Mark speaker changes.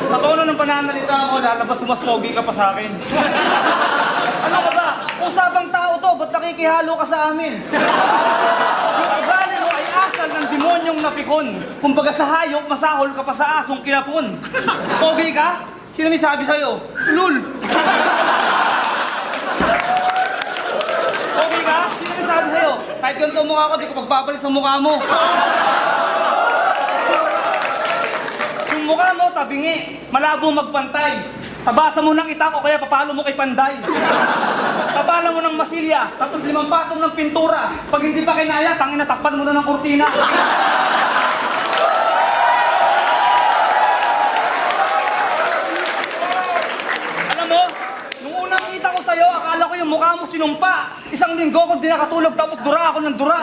Speaker 1: Sa tono ng pananalita mo, lalabas na mas pogi ka pa sa akin. Ano ka ba? Usapang tao to, ba't nakikihalo ka sa amin? Yung ugali mo ay asal ng demonyong napikon. Kumbaga sa hayop, masahol ka pa sa asong kinapon. Pogi ka? Sino may sabi sa'yo? Lul! Pogi ka? Sino may sabi sa'yo? Kahit ganito mukha ko, di ko pagbabalit sa mukha mo. Yung mukha mo, tabingi. Malabo magpantay. Tabasa mo ng itak o kaya papalo mo kay Panday. Tabala mo ng masilya, tapos 5 patong ng pintura. Pag hindi pa kinaya, tangin na takpan mo na ng kurtina. Alam mo, nung unang kita ko sa'yo, akala ko yung mukha mo sinumpa. 1 linggo kung di nakatulog, tapos dura ako ng dura.